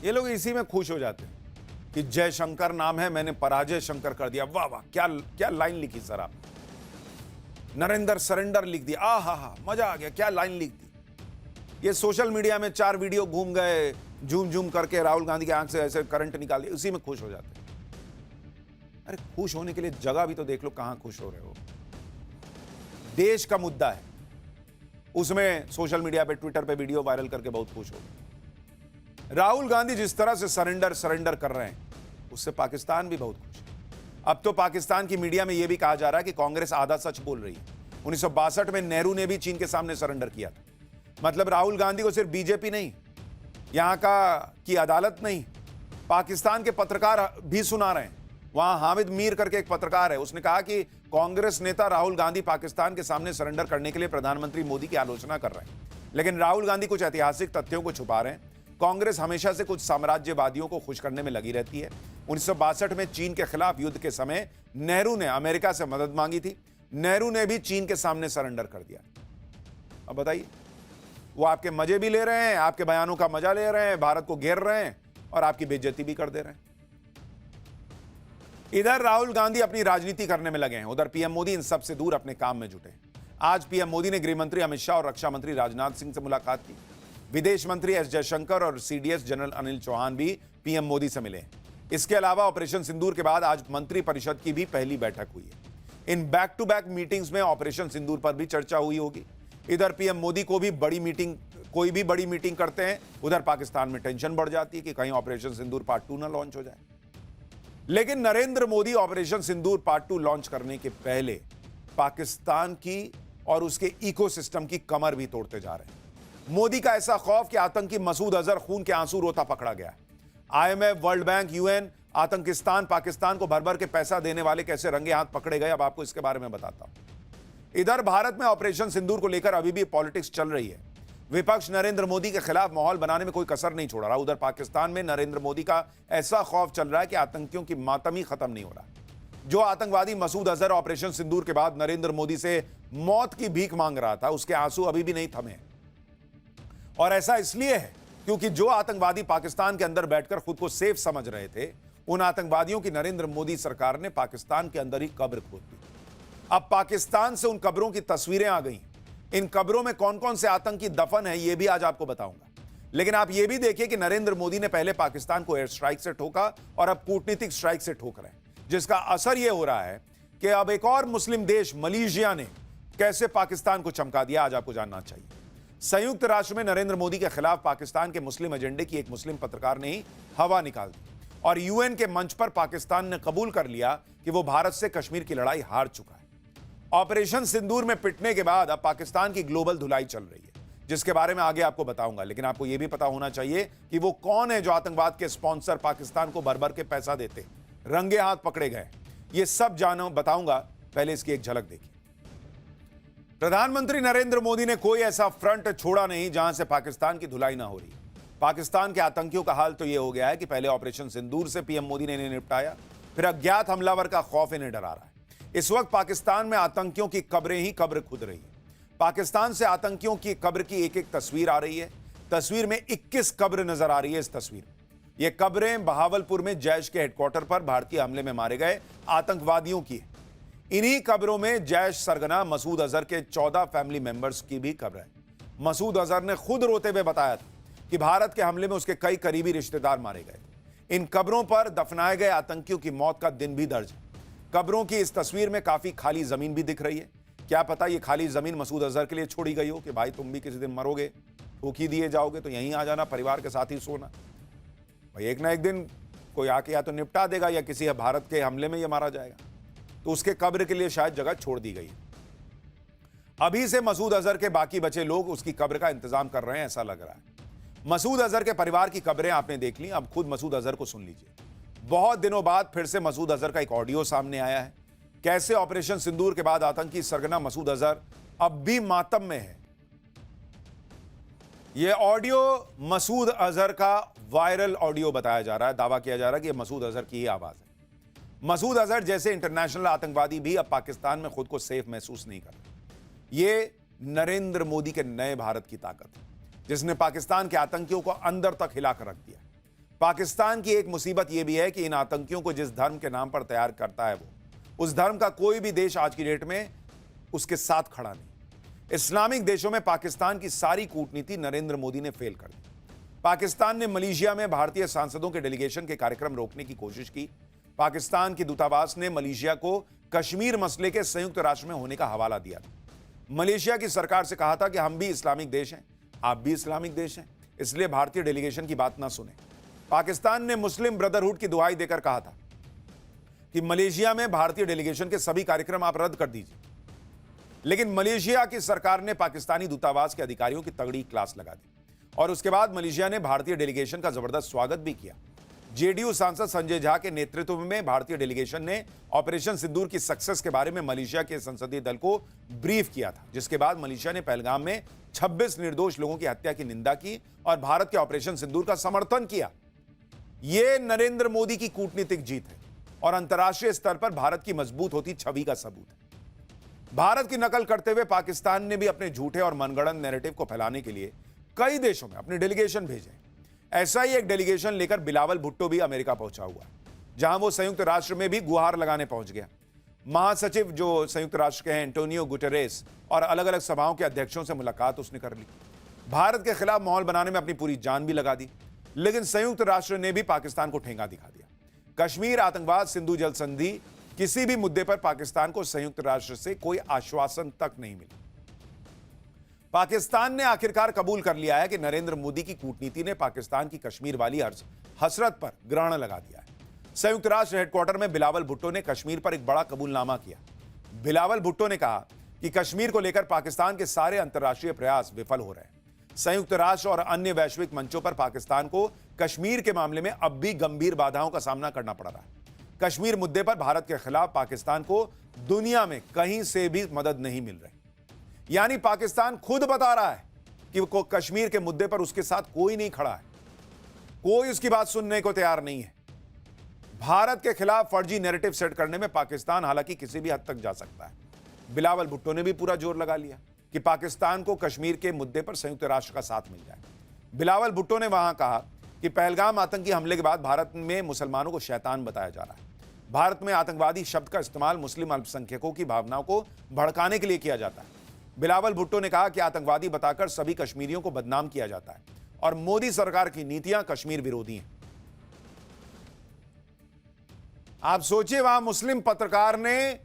ये लोग इसी में खुश हो जाते हैं कि जयशंकर नाम है, मैंने पराजय शंकर कर दिया। वाह वाह, क्या क्या लाइन लिखी सर आप। नरेंद्र सरेंडर लिख दिया, हा मजा आ गया, क्या लाइन लिख दी। ये सोशल मीडिया में 4 वीडियो घूम गए, झूम झूम करके राहुल गांधी की आंख से ऐसे करंट निकाल दिया, उसी में खुश हो जाते हैं। अरे खुश होने के लिए जगह भी तो देख लो, कहां खुश हो रहे हो। देश का मुद्दा है, उसमें सोशल मीडिया पे, ट्विटर पे वीडियो वायरल करके बहुत खुश हो गए। राहुल गांधी जिस तरह से सरेंडर कर रहे हैं, उससे पाकिस्तान भी बहुत खुश है। अब तो पाकिस्तान की मीडिया में यह भी कहा जा रहा है कि कांग्रेस आधा सच बोल रही है। 1962 में नेहरू ने भी चीन के सामने सरेंडर किया था। मतलब राहुल गांधी को सिर्फ बीजेपी नहीं, यहां की अदालत नहीं, पाकिस्तान के पत्रकार भी सुना रहे हैं। वहां हामिद मीर करके एक पत्रकार है, उसने कहा कि कांग्रेस नेता राहुल गांधी पाकिस्तान के सामने सरेंडर करने के लिए प्रधानमंत्री मोदी की आलोचना कर रहे हैं, लेकिन राहुल गांधी कुछ ऐतिहासिक तथ्यों को छुपा रहे हैं। कांग्रेस हमेशा से कुछ साम्राज्यवादियों को खुश करने में लगी रहती है। 1962 में चीन के खिलाफ युद्ध के समय नेहरू ने अमेरिका से मदद मांगी थी, नेहरू ने भी चीन के सामने सरेंडर कर दिया। अब बताइए, वो आपके मजे भी ले रहे हैं, आपके बयानों का मजा ले रहे हैं, भारत को घेर रहे हैं और आपकी बेइज्जती भी कर दे रहे हैं। इधर राहुल गांधी अपनी राजनीति करने में लगे हैं, उधर पीएम मोदी इन सबसे दूर अपने काम में जुटे हैं। आज पीएम मोदी ने गृह मंत्री अमित शाह और रक्षा मंत्री राजनाथ सिंह से मुलाकात की। विदेश मंत्री एस जयशंकर और सीडीएस जनरल अनिल चौहान भी पीएम मोदी से मिले हैं। इसके अलावा ऑपरेशन सिंदूर के बाद आज मंत्री परिषद की भी पहली बैठक हुई है। इन बैक टू बैक मीटिंग्स में ऑपरेशन सिंदूर पर भी चर्चा हुई होगी। इधर पीएम मोदी को भी कोई भी बड़ी मीटिंग करते हैं, उधर पाकिस्तान में टेंशन बढ़ जाती है कि कहीं ऑपरेशन सिंदूर पार्ट 2 ना लॉन्च हो जाए। लेकिन नरेंद्र मोदी ऑपरेशन सिंदूर पार्ट 2 लॉन्च करने के पहले पाकिस्तान की और उसके इकोसिस्टम की कमर भी तोड़ते जा रहे हैं। मोदी का ऐसा खौफ कि आतंकी मसूद अजहर खून के आंसू रोता पकड़ा गया। आईएमएफ, वर्ल्ड बैंक, यूएन, आतंकिस्तान, पाकिस्तान को भर भर के पैसा देने वाले कैसे रंगे हाथ पकड़े गए, अब आपको इसके बारे में बताता हूं। इधर भारत में ऑपरेशन सिंदूर को लेकर अभी भी पॉलिटिक्स चल रही है। विपक्ष नरेंद्र मोदी के खिलाफ माहौल बनाने में कोई कसर नहीं छोड़ रहा। उधर पाकिस्तान में नरेंद्र मोदी का ऐसा खौफ चल रहा है कि आतंकियों की मातम ही खत्म नहीं हो रहा। जो आतंकवादी मसूद अजहर ऑपरेशन सिंदूर के बाद नरेंद्र मोदी से मौत की भीख मांग रहा था, उसके आंसू अभी भी नहीं थमे। और ऐसा इसलिए है क्योंकि जो आतंकवादी पाकिस्तान के अंदर बैठकर खुद को सेफ समझ रहे थे, उन आतंकवादियों की नरेंद्र मोदी सरकार ने पाकिस्तान के अंदर ही कब्र खोद दी। अब पाकिस्तान से उन कब्रों की तस्वीरें आ गई। इन कब्रों में कौन कौन से आतंकी दफन है, यह भी आज आपको बताऊंगा। लेकिन आप यह भी देखिए कि नरेंद्र मोदी ने पहले पाकिस्तान को एयर स्ट्राइक से ठोका और अब कूटनीतिक स्ट्राइक से ठोक रहे हैं, जिसका असर यह हो रहा है कि अब एक और मुस्लिम देश मलेशिया ने कैसे पाकिस्तान को चमका दिया, आज आपको जानना चाहिए। संयुक्त राष्ट्र में नरेंद्र मोदी के खिलाफ पाकिस्तान के मुस्लिम एजेंडे की एक मुस्लिम पत्रकार ने ही हवा निकाल दी और यूएन के मंच पर पाकिस्तान ने कबूल कर लिया कि वो भारत से कश्मीर की लड़ाई हार चुका है। ऑपरेशन सिंदूर में पिटने के बाद अब पाकिस्तान की ग्लोबल धुलाई चल रही है, जिसके बारे में आगे आपको बताऊंगा। लेकिन आपको यह भी पता होना चाहिए कि वो कौन है जो आतंकवाद के स्पॉन्सर पाकिस्तान को भर भर के पैसा देते, रंगे हाथ पकड़े गए। ये सब जानो बताऊंगा, पहले इसकी एक झलक देखिए। प्रधानमंत्री नरेंद्र मोदी ने कोई ऐसा फ्रंट छोड़ा नहीं जहां से पाकिस्तान की धुलाई ना हो रही। पाकिस्तान के आतंकियों का हाल तो यह हो गया है कि पहले ऑपरेशन सिंदूर से पीएम मोदी ने इन्हें निपटाया, फिर अज्ञात हमलावर का खौफ इन्हें डरा रहा है। इस वक्त पाकिस्तान में आतंकियों की कब्रें ही कब्र खुद रही है। पाकिस्तान से आतंकियों की कब्र की एक एक तस्वीर आ रही है। तस्वीर में 21 कब्र नजर आ रही है। इस तस्वीर में ये कब्रें बहावलपुर में जैश के हेडक्वार्टर पर भारतीय हमले में मारे गए आतंकवादियों की है। इन्हीं कब्रों में जैश सरगना मसूद अजहर के 14 फैमिली मेंबर्स की भी कब्र है। मसूद अजहर ने खुद रोते हुए बताया था कि भारत के हमले में उसके कई करीबी रिश्तेदार मारे गए। इन कब्रों पर दफनाए गए आतंकियों की मौत का दिन भी दर्ज है। कब्रों की इस तस्वीर में काफी खाली जमीन भी दिख रही है। क्या पता ये खाली जमीन मसूद अजहर के लिए छोड़ी गई हो कि भाई तुम भी किसी दिन मरोगे, ठोक ही दिए जाओगे तो यहीं आ जाना, परिवार के साथ ही सोना। भाई एक ना एक दिन कोई आके या तो निपटा देगा या किसी भारत के हमले में ये मारा जाएगा, तो उसके कब्र के लिए शायद जगह छोड़ दी गई। अभी से मसूद अजहर के बाकी बचे लोग उसकी कब्र का इंतजाम कर रहे हैं, ऐसा लग रहा है। मसूद अजहर के परिवार की कब्रें आपने देख ली, अब खुद मसूद अजहर को सुन लीजिए। बहुत दिनों बाद फिर से मसूद अजहर का एक ऑडियो सामने आया है। कैसे ऑपरेशन सिंदूर के बाद आतंकी सरगना मसूद अजहर अब भी मातम में है। यह ऑडियो मसूद अजहर का वायरल ऑडियो बताया जा रहा है। दावा किया जा रहा है कि यह मसूद अजहर की ही आवाज है। मसूद अजहर जैसे इंटरनेशनल आतंकवादी भी अब पाकिस्तान में खुद को सेफ महसूस नहीं कर रहे। यह नरेंद्र मोदी के नए भारत की ताकत है, जिसने पाकिस्तान के आतंकियों को अंदर तक हिलाकर रख दिया। पाकिस्तान की एक मुसीबत यह भी है कि इन आतंकियों को जिस धर्म के नाम पर तैयार करता है वो उस धर्म का कोई भी देश आज की डेट में उसके साथ खड़ा नहीं। इस्लामिक देशों में पाकिस्तान की सारी कूटनीति नरेंद्र मोदी ने फेल कर दी। पाकिस्तान ने मलेशिया में भारतीय सांसदों के डेलीगेशन के कार्यक्रम रोकने की कोशिश की। पाकिस्तान के दूतावास ने मलेशिया को कश्मीर मसले के संयुक्त राष्ट्र में होने का हवाला दिया था। मलेशिया की सरकार से कहा था कि हम भी इस्लामिक देश हैं, आप भी इस्लामिक देश हैं, इसलिए भारतीय डेलीगेशन की बात ना सुने। पाकिस्तान ने मुस्लिम ब्रदरहुड की दुहाई देकर कहा था कि मलेशिया में भारतीय डेलीगेशन के सभी कार्यक्रम आप रद्द कर दीजिए। लेकिन मलेशिया की सरकार ने पाकिस्तानी दूतावास के अधिकारियों की तगड़ी क्लास लगा दी और उसके बाद मलेशिया ने भारतीय डेलीगेशन का जबरदस्त स्वागत भी किया। जेडीयू सांसद संजय झा के नेतृत्व में भारतीय डेलीगेशन ने ऑपरेशन सिंदूर की सक्सेस के बारे में मलेशिया के संसदीय दल को ब्रीफ किया था, जिसके बाद मलेशिया ने पहलगाम में 26 निर्दोष लोगों की हत्या की निंदा की और भारत के ऑपरेशन सिंदूर का समर्थन किया। यह नरेंद्र मोदी की कूटनीतिक जीत है और अंतर्राष्ट्रीय स्तर पर भारत की मजबूत होती छवि का सबूत है। भारत की नकल करते हुए पाकिस्तान ने भी अपने झूठे और मनगढ़ंत नैरेटिव को फैलाने के लिए कई देशों में अपने डेलीगेशन भेजे। ऐसा ही एक डेलीगेशन लेकर बिलावल भुट्टो भी अमेरिका पहुंचा हुआ है। जहां वो संयुक्त राष्ट्र में भी गुहार लगाने पहुंच गया। महासचिव जो संयुक्त राष्ट्र के हैं एंटोनियो गुटेरेस और अलग अलग सभाओं के अध्यक्षों से मुलाकात उसने कर ली। भारत के खिलाफ माहौल बनाने में अपनी पूरी जान भी लगा दी, लेकिन संयुक्त राष्ट्र ने भी पाकिस्तान को ठेंगा दिखा दिया। कश्मीर, आतंकवाद, सिंधु जल संधि, किसी भी मुद्दे पर पाकिस्तान को संयुक्त राष्ट्र से कोई आश्वासन तक नहीं मिला। पाकिस्तान ने आखिरकार कबूल कर लिया है कि नरेंद्र मोदी की कूटनीति ने पाकिस्तान की कश्मीर वाली हसरत पर ग्रहण लगा दिया है। संयुक्त राष्ट्र हेडक्वार्टर में बिलावल भुट्टो ने कश्मीर पर एक बड़ा कबूलनामा किया। बिलावल भुट्टो ने कहा कि कश्मीर को लेकर पाकिस्तान के सारे अंतर्राष्ट्रीय प्रयास विफल हो रहे हैं। संयुक्त राष्ट्र और अन्य वैश्विक मंचों पर पाकिस्तान को कश्मीर के मामले में अब भी गंभीर बाधाओं का सामना करना पड़ रहा है। कश्मीर मुद्दे पर भारत के खिलाफ पाकिस्तान को दुनिया में कहीं से भी मदद नहीं मिल रही। यानी पाकिस्तान खुद बता रहा है कि वो कश्मीर के मुद्दे पर उसके साथ कोई नहीं खड़ा है, कोई उसकी बात सुनने को तैयार नहीं है। भारत के खिलाफ फर्जी नैरेटिव सेट करने में पाकिस्तान हालांकि किसी भी हद तक जा सकता है। बिलावल भुट्टो ने भी पूरा जोर लगा लिया कि पाकिस्तान को कश्मीर के मुद्दे पर संयुक्त राष्ट्र का साथ मिल जाए। बिलावल भुट्टो ने वहां कहा कि पहलगाम आतंकी हमले के बाद भारत में मुसलमानों को शैतान बताया जा रहा है। भारत में आतंकवादी शब्द का इस्तेमाल मुस्लिम अल्पसंख्यकों की भावनाओं को भड़काने के लिए किया जाता है। बिलावल भुट्टो ने कहा कि आतंकवादी बताकर सभी कश्मीरियों को बदनाम किया जाता है और मोदी सरकार की नीतियां कश्मीर विरोधी हैं। आप सोचिए, वहां मुस्लिम पत्रकार ने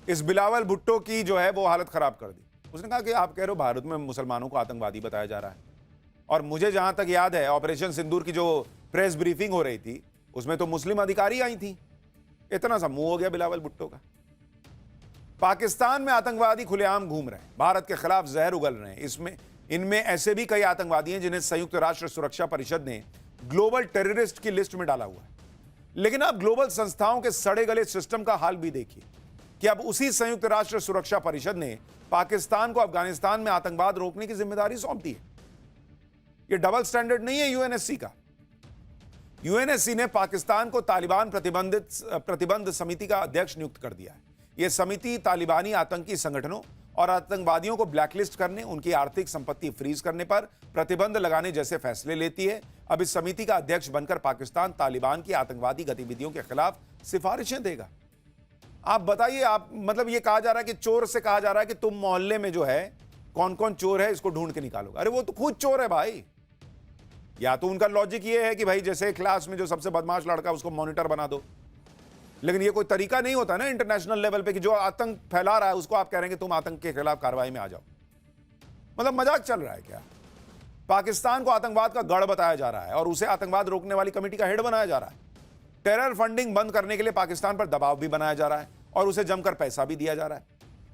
इस बिलावल भुट्टो की जो है वो हालत खराब कर दी। उसने कहा कि आप कह रहे हो भारत में मुसलमानों को आतंकवादी बताया जा रहा है, और मुझे जहां तक याद है ऑपरेशन सिंदूर की जो प्रेस ब्रीफिंग हो रही थी उसमें तो मुस्लिम अधिकारी आई थी। इतना सा मुंह हो गया बिलावल भुट्टो का। पाकिस्तान में आतंकवादी खुलेआम घूम रहे हैं, भारत के खिलाफ जहर उगल रहे हैं। इनमें ऐसे भी कई आतंकवादी हैं जिन्हें संयुक्त राष्ट्र सुरक्षा परिषद ने ग्लोबल टेररिस्ट की लिस्ट में डाला हुआ है। लेकिन अब ग्लोबल संस्थाओं के सड़े गले सिस्टम का हाल भी देखिए कि अब उसी संयुक्त राष्ट्र सुरक्षा परिषद ने पाकिस्तान को अफगानिस्तान में आतंकवाद रोकने की जिम्मेदारी सौंप दी है। यह डबल स्टैंडर्ड नहीं है यूएनएससी का। यूएनएससी ने पाकिस्तान को तालिबान प्रतिबंध समिति का अध्यक्ष नियुक्त कर दिया है। यह समिति तालिबानी आतंकी संगठनों और आतंकवादियों को ब्लैकलिस्ट करने, उनकी आर्थिक संपत्ति फ्रीज करने पर प्रतिबंध लगाने जैसे फैसले लेती है। अब इस समिति का अध्यक्ष बनकर पाकिस्तान तालिबान की आतंकवादी गतिविधियों के खिलाफ सिफारिशें देगा। आप बताइए, आप मतलब ये कहा जा रहा है कि चोर से कहा जा रहा है कि तुम मोहल्ले में जो है कौन कौन चोर है इसको ढूंढ के निकालोगे। अरे वो तो खुद चोर है भाई। या तो उनका लॉजिक ये है कि भाई जैसे क्लास में जो सबसे बदमाश लड़का उसको मॉनिटर बना दो, लेकिन ये कोई तरीका नहीं होता ना इंटरनेशनल लेवल पे कि जो आतंक फैला रहा है उसको आप कह रहे हैं कि तुम आतंक के खिलाफ कार्रवाई में आ जाओ। मतलब मजाक चल रहा है क्या? पाकिस्तान को आतंकवाद का गढ़ बताया जा रहा है और उसे आतंकवाद रोकने वाली कमेटी का हेड बनाया जा रहा है। टेरर फंडिंग बंद करने के लिए पाकिस्तान पर दबाव भी बनाया जा रहा है और उसे जमकर पैसा भी दिया जा रहा है।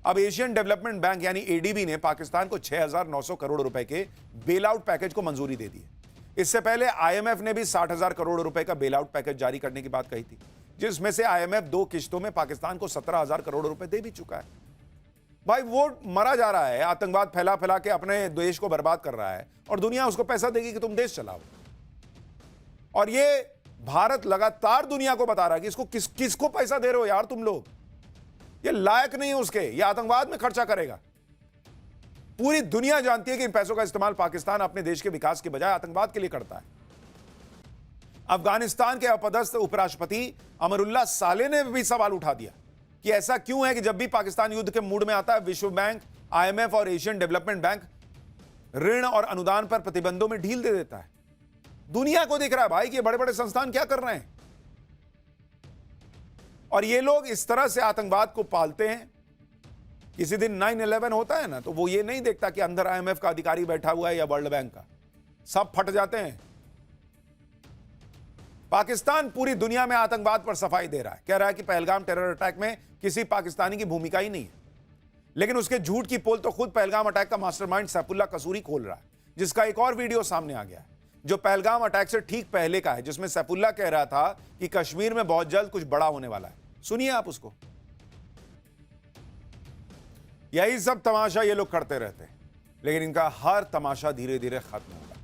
अब एशियन डेवलपमेंट बैंक यानी एडीबी ने पाकिस्तान को 6,900 करोड़ रुपए के बेल आउट पैकेज को मंजूरी दे दी है। इससे पहले आईएमएफ ने भी 60,000 करोड़ रुपए का बेल आउट पैकेज जारी करने की बात कही थी, जिसमें से आईएमएफ 2 किश्तों में पाकिस्तान को 17,000 करोड़ रुपए दे भी चुका है। भाई वो मरा जा रहा है, आतंकवाद फैला फैला के अपने देश को बर्बाद कर रहा है और दुनिया उसको पैसा देगी कि तुम देश चलाओ। और ये भारत लगातार दुनिया को बता रहा है कि इसको किसको पैसा दे रहे हो यार तुम लोग, ये लायक नहीं है उसके, ये आतंकवाद में खर्चा करेगा। पूरी दुनिया जानती है कि इन पैसों का इस्तेमाल पाकिस्तान अपने देश के विकास के बजाय आतंकवाद के लिए करता है। अफगानिस्तान के अपदस्थ उपराष्ट्रपति अमरुल्लाह साले ने भी सवाल उठा दिया कि ऐसा क्यों है कि जब भी पाकिस्तान युद्ध के मूड में आता है विश्व बैंक, आईएमएफ और एशियन डेवलपमेंट बैंक ऋण और अनुदान पर प्रतिबंधों में ढील दे देता है। दुनिया को दिख रहा है भाई कि बड़े बड़े संस्थान क्या कर रहे हैं, और ये लोग इस तरह से आतंकवाद को पालते हैं। किसी दिन 9/11 होता है ना, तो वो ये नहीं देखता कि अंदर आईएमएफ का अधिकारी बैठा हुआ है या वर्ल्ड बैंक का, सब फट जाते हैं। पाकिस्तान पूरी दुनिया में आतंकवाद पर सफाई दे रहा है, कह रहा है कि पहलगाम टेरर अटैक में किसी पाकिस्तानी की भूमिका ही नहीं है। लेकिन उसके झूठ की पोल तो खुद पहलगाम अटैक का मास्टरमाइंड सैफुल्लाह कसूरी खोल रहा है, जिसका एक और वीडियो सामने आ गया है जो पहलगाम अटैक से ठीक पहले का है, जिसमें सैफुल्लाह कह रहा था कि कश्मीर में बहुत जल्द कुछ बड़ा होने वाला है। सुनिए आप उसको। यही सब तमाशा ये लोग करते रहते हैं, लेकिन इनका हर तमाशा धीरे धीरे खत्म होगा।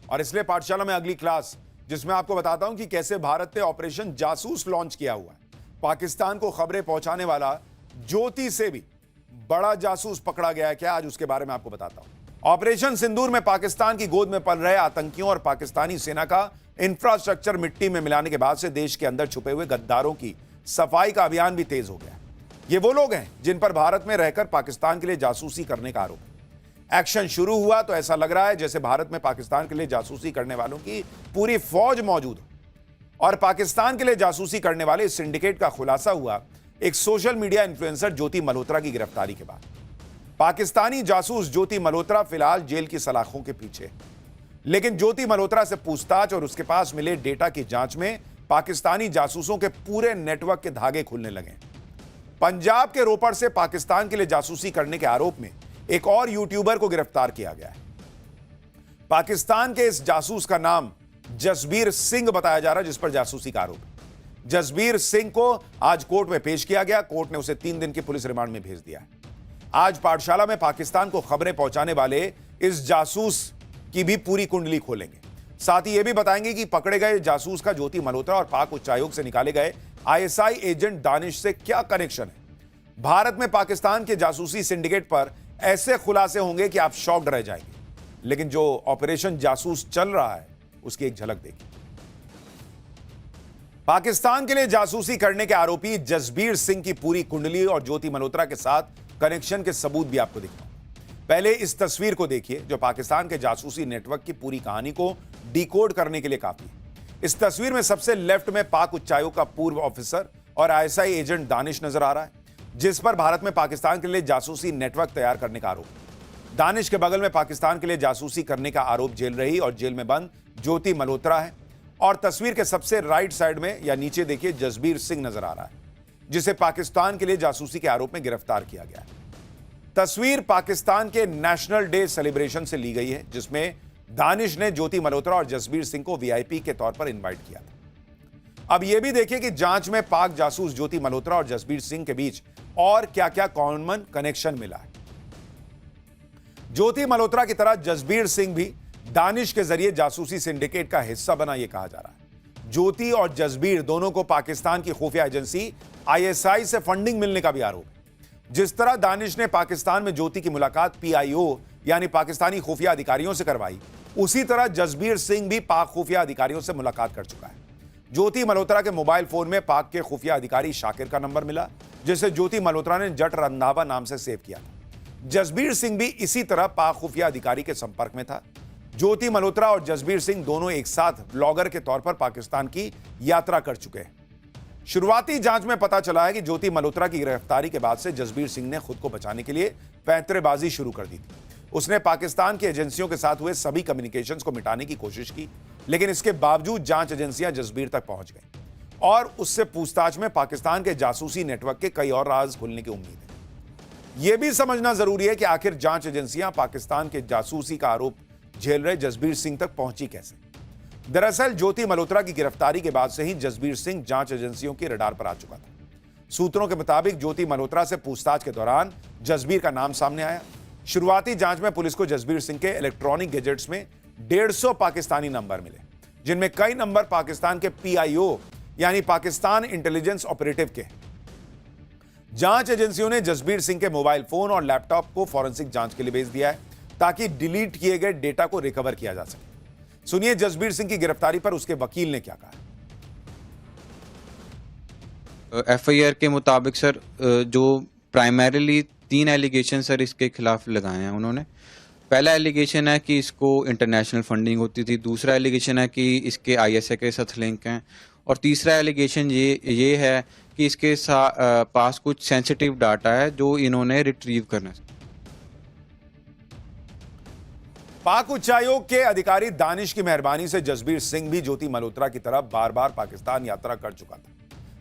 और इसलिए पाठशाला में अगली क्लास जिसमें आपको बताता हूं कि कैसे भारत ने ऑपरेशन जासूस लॉन्च किया हुआ है। पाकिस्तान को खबरें पहुंचाने वाला ज्योति से भी बड़ा जासूस पकड़ा गया है क्या, आज उसके बारे में आपको बताता हूं। ऑपरेशन सिंदूर में पाकिस्तान की गोद में पल रहे आतंकियों और पाकिस्तानी सेना का इंफ्रास्ट्रक्चर मिट्टी में मिलाने के बाद से देश के अंदर छुपे हुए गद्दारों की सफाई का अभियान भी तेज हो गया। ये वो लोग हैं जिन पर भारत में रहकर पाकिस्तान के लिए जासूसी करने का आरोप है। एक्शन शुरू हुआ तो ऐसा लग रहा है जैसे भारत में पाकिस्तान के लिए जासूसी करने वालों की पूरी फौज मौजूद हो। और पाकिस्तान के लिए जासूसी करने वाले इस सिंडिकेट का खुलासा हुआ एक सोशल मीडिया इन्फ्लुएंसर ज्योति मल्होत्रा की गिरफ्तारी के बाद। पाकिस्तानी जासूस ज्योति मल्होत्रा फिलहाल जेल की सलाखों के पीछे, लेकिन ज्योति मल्होत्रा से पूछताछ और उसके पास मिले डेटा की जांच में पाकिस्तानी जासूसों के पूरे नेटवर्क के धागे खुलने लगे। पंजाब के रोपड़ से पाकिस्तान के लिए जासूसी करने के आरोप में एक और यूट्यूबर को गिरफ्तार किया गया है। पाकिस्तान के इस जासूस का नाम जसबीर सिंह बताया जा रहा है, जिस पर जासूसी का आरोप है। जसबीर सिंह को आज कोर्ट में पेश किया गया। कोर्ट ने उसे 3 दिन की पुलिस रिमांड में भेज दिया है। आज पाठशाला में पाकिस्तान को खबरें पहुंचाने वाले इस जासूस की भी पूरी कुंडली खोलेंगे। साथ ही यह भी बताएंगे कि पकड़े गए जासूस का ज्योति मल्होत्रा और पाक उच्चायोग से निकाले गए आईएसआई एजेंट दानिश से क्या कनेक्शन है। भारत में पाकिस्तान के जासूसी सिंडिकेट पर ऐसे खुलासे होंगे कि आप शॉक्ड रह जाएंगे। लेकिन जो ऑपरेशन जासूस चल रहा है उसकी एक झलक देखिए। पाकिस्तान के लिए जासूसी करने के आरोपी जसबीर सिंह की पूरी कुंडली और ज्योति मल्होत्रा के साथ कनेक्शन के सबूत भी आपको दिखाऊंगा। पहले इस तस्वीर को देखिए जो पाकिस्तान के जासूसी नेटवर्क की पूरी कहानी को डिकोड करने के लिए काफी है। इस तस्वीर में सबसे लेफ्ट में पाक उच्चायोग का पूर्व ऑफिसर और आईएसआई एजेंट दानिश नजर आ रहा है, जिस पर भारत में पाकिस्तान के लिए जासूसी नेटवर्क तैयार करने का आरोप है। दानिश के बगल में पाकिस्तान के लिए जासूसी करने का आरोप झेल रही और जेल में बंद ज्योति मल्होत्रा है। और तस्वीर के सबसे राइट साइड में या नीचे देखिए जसबीर सिंह नजर आ रहा है, जिसे पाकिस्तान के लिए जासूसी के आरोप में गिरफ्तार किया गया है। तस्वीर पाकिस्तान के नेशनल डे सेलिब्रेशन से ली गई है, जिसमें दानिश ने ज्योति मल्होत्रा और जसबीर सिंह को वीआईपी के तौर पर इनवाइट किया था। अब यह भी देखिए कि जांच में पाक जासूस ज्योति मल्होत्रा और जसबीर सिंह के बीच और क्या क्या कॉमन कनेक्शन मिला है। ज्योति मल्होत्रा की तरह जसबीर सिंह भी दानिश के जरिए जासूसी सिंडिकेट का हिस्सा बना, यह कहा जा रहा है। ज्योति और जसबीर दोनों को पाकिस्तान की खुफिया एजेंसी आईएसआई से फंडिंग मिलने का भी आरोप है। जिस तरह दानिश ने पाकिस्तान में ज्योति की मुलाकात पीआईओ यानी पाकिस्तानी खुफिया अधिकारियों से करवाई, उसी तरह जसबीर सिंह भी पाक खुफिया अधिकारियों से मुलाकात कर चुका है। ज्योति मल्होत्रा के मोबाइल फोन में पाक के खुफिया अधिकारी शाकिर का नंबर मिला, जिसे ज्योति मल्होत्रा ने जट रंधावा नाम से सेव किया था। जसबीर सिंह भी इसी तरह पाक खुफिया अधिकारी के संपर्क में था। ज्योति मल्होत्रा और जसबीर सिंह दोनों एक साथ ब्लॉगर के तौर पर पाकिस्तान की यात्रा कर चुके हैं। शुरुआती जांच में पता चला है कि ज्योति मल्होत्रा की गिरफ्तारी के बाद से जसबीर सिंह ने खुद को बचाने के लिए पैंतरेबाजी शुरू कर दी थी। उसने पाकिस्तान की एजेंसियों के साथ हुए सभी कम्युनिकेशंस को मिटाने की कोशिश की, लेकिन इसके बावजूद जांच एजेंसियां जसबीर तक पहुंच गई और उससे पूछताछ में पाकिस्तान के जासूसी नेटवर्क के कई और राज खुलने की उम्मीद है। यह भी समझना जरूरी है कि आखिर जांच एजेंसियां पाकिस्तान के जासूसी का आरोप झेल रहे जसबीर सिंह तक पहुंची कैसे। दरअसल ज्योति मल्होत्रा की गिरफ्तारी के बाद से ही जसबीर सिंह जांच एजेंसियों के रडार पर आ चुका था। सूत्रों के मुताबिक ज्योति मल्होत्रा से पूछताछ के दौरान जसबीर का नाम सामने आया। शुरुआती जांच में पुलिस को जसबीर सिंह के इलेक्ट्रॉनिक गैजेट्स में 150 पाकिस्तानी नंबर मिले, जिनमें कई नंबर पाकिस्तान के पीआईओ यानी पाकिस्तान इंटेलिजेंस ऑपरेटिव के। जांच एजेंसियों ने जसबीर सिंह के मोबाइल फोन और लैपटॉप को फॉरेंसिक जांच के लिए भेज दिया है, ताकि डिलीट किए गए डेटा को रिकवर किया जा सके। सुनिए जसबीर सिंह की गिरफ्तारी पर उसके वकील ने क्या कहा। एफआईआर के मुताबिक सर जो प्राइमरीली 3 एलिगेशन सर इसके खिलाफ लगाए हैं उन्होंने। पहला एलिगेशन है कि इसको इंटरनेशनल फंडिंग होती थी, दूसरा एलिगेशन है कि इसके आईएसआई के साथ लिंक हैं, और तीसरा एलिगेशन ये है कि इसके पास कुछ सेंसिटिव डाटा है जो इन्होंने रिट्रीव करना है। पाक उच्चायोग के अधिकारी दानिश की मेहरबानी से जसबीर सिंह भी ज्योति मल्होत्रा की तरह बार बार पाकिस्तान यात्रा कर चुका था।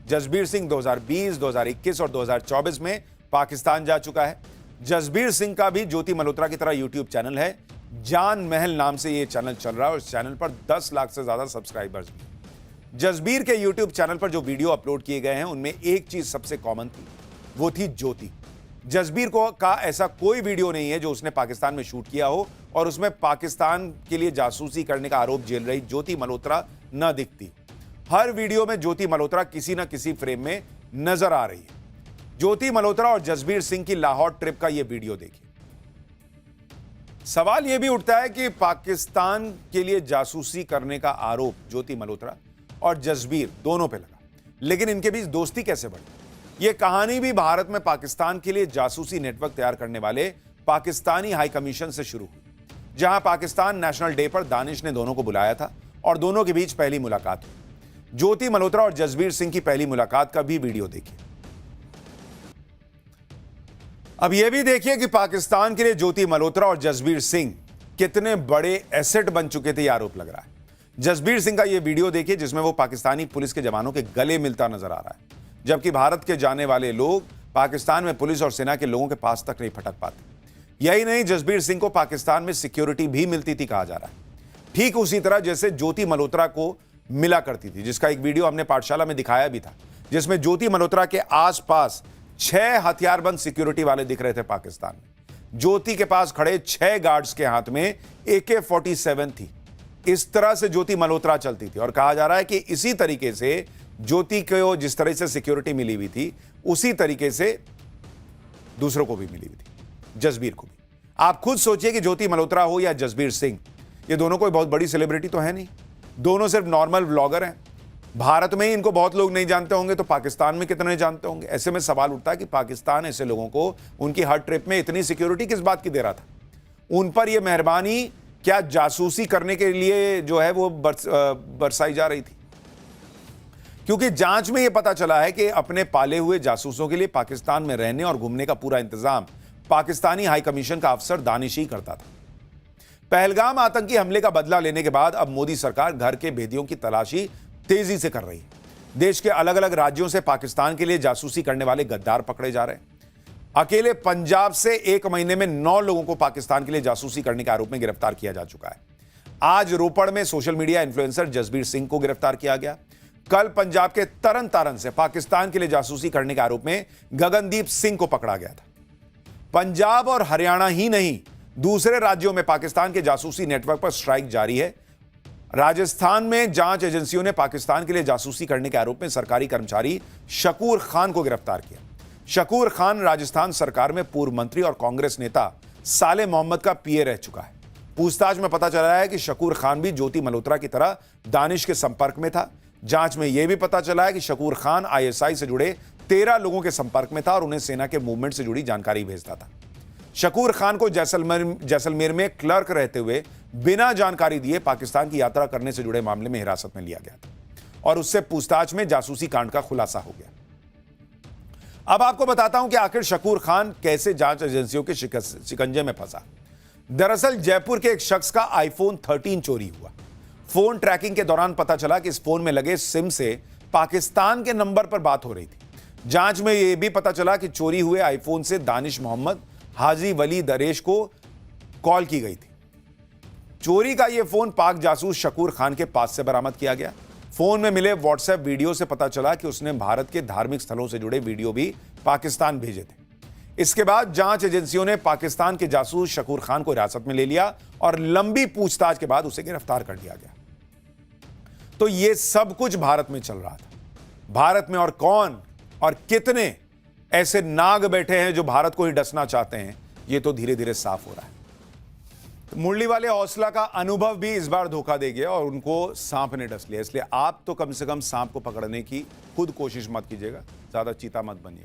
जसबीर सिंह 2020, 2021 और 2024 में पाकिस्तान जा चुका है। जसबीर सिंह का भी ज्योति मल्होत्रा की तरह यूट्यूब चैनल है, जान महल नाम से यह चैनल चल रहा है और इस चैनल पर 10 लाख से ज्यादा सब्सक्राइबर्स भी। जसबीर के यूट्यूब चैनल पर जो वीडियो अपलोड किए गए हैं उनमें एक चीज सबसे कॉमन थी, वो थी ज्योति। जसबीर का ऐसा कोई वीडियो नहीं है जो उसने पाकिस्तान में शूट किया हो और उसमें पाकिस्तान के लिए जासूसी करने का आरोप झेल रही ज्योति मल्होत्रा न दिखती। हर वीडियो में ज्योति मल्होत्रा किसी न किसी फ्रेम में नजर आ रही है। ज्योति मल्होत्रा और जसबीर सिंह की लाहौर ट्रिप का यह वीडियो देखिए। सवाल यह भी उठता है कि पाकिस्तान के लिए जासूसी करने का आरोप ज्योति मल्होत्रा और जसबीर दोनों पे लगा, लेकिन इनके बीच दोस्ती कैसे बढ़ी? यह कहानी भी भारत में पाकिस्तान के लिए जासूसी नेटवर्क तैयार करने वाले पाकिस्तानी हाई कमीशन से शुरू हुई, जहां पाकिस्तान नेशनल डे पर दानिश ने दोनों को बुलाया था और दोनों के बीच पहली मुलाकात हुई। ज्योति मल्होत्रा और जसबीर सिंह की पहली मुलाकात का भी वीडियो देखिए। अब यह भी देखिए कि पाकिस्तान के लिए ज्योति मल्होत्रा और जसबीर सिंह कितने बड़े एसेट बन चुके थे, यह आरोप लग रहा है। जसबीर सिंह का यह वीडियो देखिए जिसमें वो पाकिस्तानी पुलिस के जवानों के गले मिलता नजर आ रहा है, जबकि भारत के जाने वाले लोग पाकिस्तान में पुलिस और सेना के लोगों के पास तक नहीं फटक पाते। यही नहीं, जसबीर सिंह को पाकिस्तान में सिक्योरिटी भी मिलती थी कहा जा रहा है, ठीक उसी तरह जैसे ज्योति मल्होत्रा को मिला करती थी, जिसका एक वीडियो हमने पाठशाला में दिखाया भी था, जिसमें ज्योति मल्होत्रा के आसपास 6 हथियारबंद सिक्योरिटी वाले दिख रहे थे पाकिस्तान में। ज्योति के पास खड़े 6 गार्ड्स के हाथ में AK-47 थी। इस तरह से ज्योति मल्होत्रा चलती थी और कहा जा रहा है कि इसी तरीके से ज्योति को जिस तरह से सिक्योरिटी मिली हुई थी उसी तरीके से दूसरों को भी मिली हुई थी, जसबीर को भी। आप खुद सोचिए कि ज्योति मल्होत्रा हो या जसबीर सिंह, ये दोनों कोई बहुत बड़ी सेलिब्रिटी तो है नहीं, दोनों सिर्फ नॉर्मल व्लॉगर हैं। भारत में ही इनको बहुत लोग नहीं जानते होंगे तो पाकिस्तान में कितने जानते होंगे? ऐसे में सवाल उठता है कि पाकिस्तान ऐसे लोगों को उनकी हर ट्रिप में इतनी सिक्योरिटी किस बात की दे रहा था? उन पर यह मेहरबानी क्या जासूसी करने के लिए जो है वो बरसाई जा रही थी? क्योंकि जांच में यह पता चला है कि अपने पाले हुए जासूसों के लिए पाकिस्तान में रहने और घूमने का पूरा इंतजाम पाकिस्तानी हाई कमीशन का अफसर दानिश ही करता था। पहलगाम आतंकी हमले का बदला लेने के बाद अब मोदी सरकार घर के भेदियों की तलाशी तेजी से कर रही है। देश के अलग अलग राज्यों से पाकिस्तान के लिए जासूसी करने वाले गद्दार पकड़े जा रहे हैं। अकेले पंजाब से एक महीने में 9 लोगों को पाकिस्तान के लिए जासूसी करने के आरोप में गिरफ्तार किया जा चुका है। आज रोपड़ में social media influencer Jasbir Singh को गिरफ्तार किया गया। कल पंजाब के तरन तारन से पाकिस्तान के लिए जासूसी करने के आरोप में गगनदीप सिंह को पकड़ा गया था। पंजाब और हरियाणा ही नहीं, दूसरे राज्यों में पाकिस्तान के जासूसी नेटवर्क पर स्ट्राइक जारी है। राजस्थान में जांच एजेंसियों ने पाकिस्तान के लिए जासूसी करने के आरोप में सरकारी कर्मचारी शकूर खान को गिरफ्तार किया। शकूर खान राजस्थान सरकार में पूर्व मंत्री और कांग्रेस नेता साले मोहम्मद का पीए रह चुका है। पूछताछ में पता चला है कि शकूर खान भी ज्योति मल्होत्रा की तरह दानिश के संपर्क में था। जांच में यह भी पता चला है कि शकूर खान ISI से जुड़े 13 लोगों के संपर्क में था और उन्हें सेना के मूवमेंट से जुड़ी जानकारी भेजता था। शकूर खान को जैसलमेर में क्लर्क रहते हुए बिना जानकारी दिए पाकिस्तान की यात्रा करने से जुड़े मामले में हिरासत में लिया गया था और उससे पूछताछ में जासूसी कांड का खुलासा हो गया। अब आपको बताता हूं कि आखिर शकूर खान कैसे जांच एजेंसियों के शिकंजे में फंसा। दरअसल जयपुर के एक शख्स का iPhone 13 चोरी हुआ। फोन ट्रैकिंग के दौरान पता चला कि इस फोन में लगे सिम से पाकिस्तान के नंबर पर बात हो रही थी। जांच में यह भी पता चला कि चोरी हुए आईफोन से दानिश मोहम्मद, हाजी वली दरेश को कॉल की गई थी। चोरी का यह फोन पाक जासूस शकूर खान के पास से बरामद किया गया। फोन में मिले व्हाट्सएप वीडियो से पता चला कि उसने भारत के धार्मिक स्थलों से जुड़े वीडियो भी पाकिस्तान भेजे थे। इसके बाद जांच एजेंसियों ने पाकिस्तान के जासूस शकूर खान को हिरासत में ले लिया और लंबी पूछताछ के बाद उसे गिरफ्तार कर लिया गया। तो यह सब कुछ भारत में चल रहा था। भारत में और कौन और कितने ऐसे नाग बैठे हैं जो भारत को ही डसना चाहते हैं, यह तो धीरे धीरे साफ हो रहा है। तो मुरली वाले हौसला का अनुभव भी इस बार धोखा दे गया और उनको सांप ने डस लिया। इसलिए आप तो कम से कम सांप को पकड़ने की खुद कोशिश मत कीजिएगा, ज्यादा चीता मत बनिएगा।